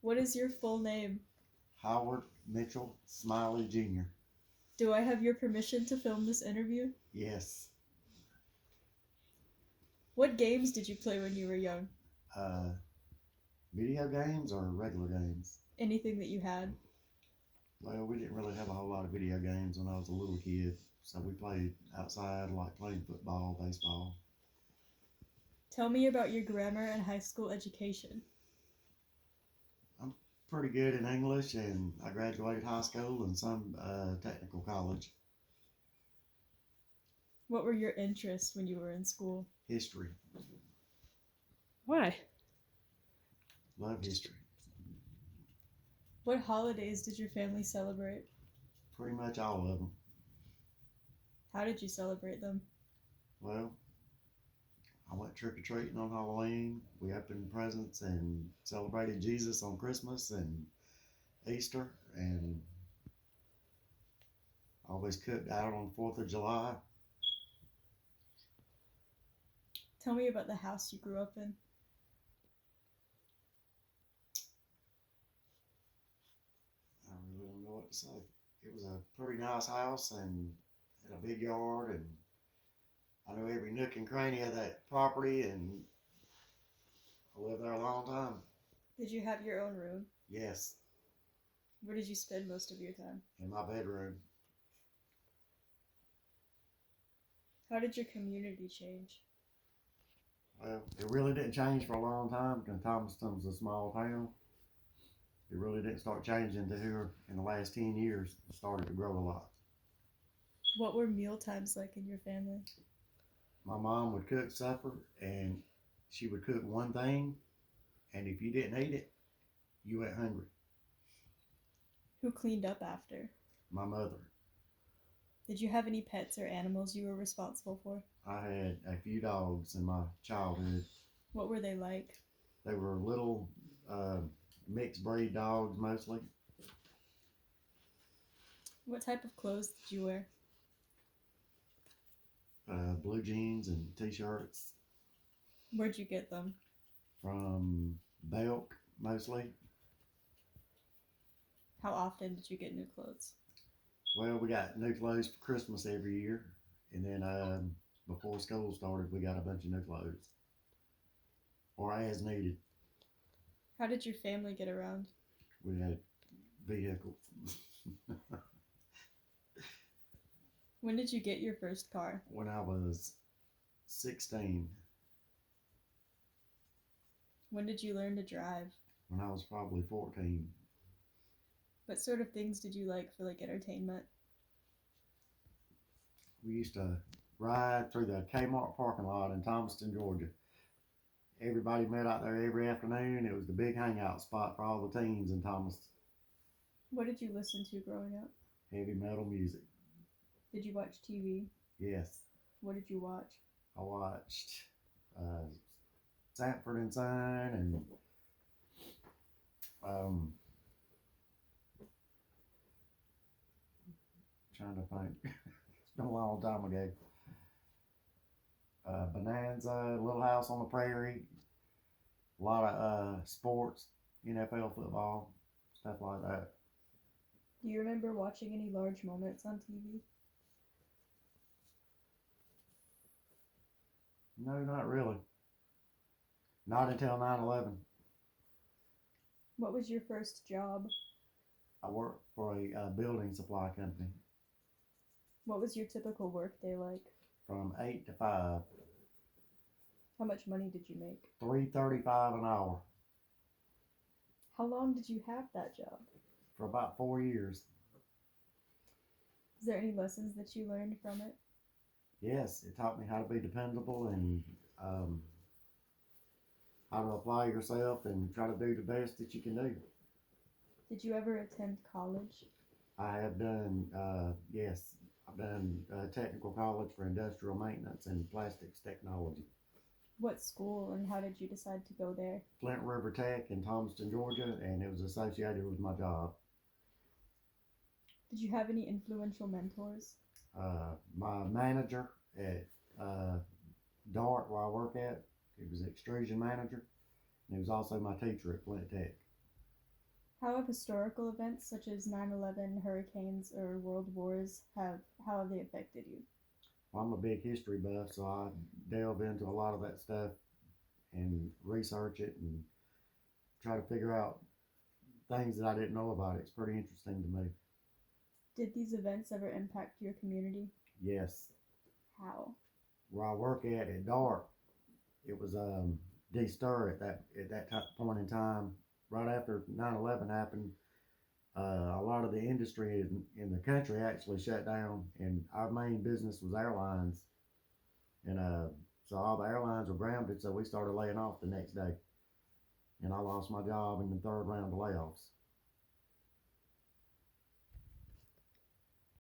What is your full name? Howard Mitchell Smiley Jr. Do I have your permission to film this interview? Yes. What games did you play when you were young? Uh, Video games or regular games? Anything that you had? Well, we didn't really have a whole lot of video games when I was a little kid, so we played outside, like playing football, baseball. Tell me about your grammar and high school education. I'm pretty good in English, and I graduated high school and some technical college. What were your interests when you were in school? History. Why? Love history. What holidays did your family celebrate? Pretty much all of them. How did you celebrate them? Well, I went trick or treating on Halloween. We opened presents and celebrated Jesus on Christmas and Easter, and always cooked out on 4th of July. Tell me about the house you grew up in. I really don't know what to say. It was a pretty nice house and had a big yard, and I knew every nook and cranny of that property, and I lived there a long time. Did you have your own room? Yes, Where did you spend most of your time? in my bedroom. How did your community change? Well, it really didn't change for a long time because Thomaston's a small town. It really didn't start changing to here in the last 10 years. It started to grow a lot. What were meal times like in your family? My mom would cook supper, and she would cook one thing, and if you didn't eat it, you went hungry. Who cleaned up after? My mother. Did you have any pets or animals you were responsible for? I had a few dogs in my childhood. What were they like? They were little uh, mixed breed dogs mostly. What type of clothes did you wear? Blue jeans and t-shirts Where'd you get them? from Belk mostly. How often did you get new clothes? Well, we got new clothes for Christmas every year, and then before school started, we got a bunch of new clothes, or as needed. How did your family get around? We had vehicles. When did you get your first car? When I was 16, When did you learn to drive? when I was probably 14. What sort of things did you like for entertainment? We used to ride through the Kmart parking lot in Thomaston, Georgia. Everybody met out there every afternoon. It was the big hangout spot for all the teens in Thomaston. What did you listen to growing up? Heavy metal music. Did you watch TV? Yes, What did you watch? I watched uh, Sanford and Son and um, trying to think. It's been a long time ago. Bonanza, Little House on the Prairie, a lot of sports, NFL football, stuff like that. Do you remember watching any large moments on TV? No, not really. Not until 9/11. What was your first job? I worked for a building supply company What was your typical work day like? from 8 to 5, How much money did you make? $3.35 an hour How long did you have that job? for about 4 years. Is there any lessons that you learned from it? Yes, it taught me how to be dependable and how to apply yourself and try to do the best that you can do. Did you ever attend college? I have done, yes, I've done technical college for industrial maintenance and plastics technology. What school and how did you decide to go there? Flint River Tech in Thomaston, Georgia, and it was associated with my job. Did you have any influential mentors? My manager at DART, where I work at, he was extrusion manager, and he was also my teacher at Flint Tech. How have historical events such as 9/11, hurricanes, or world wars how have they affected you? Well, I'm a big history buff, so I delve into a lot of that stuff and research it and try to figure out things that I didn't know about it. It's pretty interesting to me. Did these events ever impact your community? Yes, How? where I work at dark, it was de-stir at that point in time. Right after 9/11 happened, a lot of the industry in the country actually shut down, and our main business was airlines, and so all the airlines were grounded. So we started laying off the next day, and I lost my job in the third round of layoffs.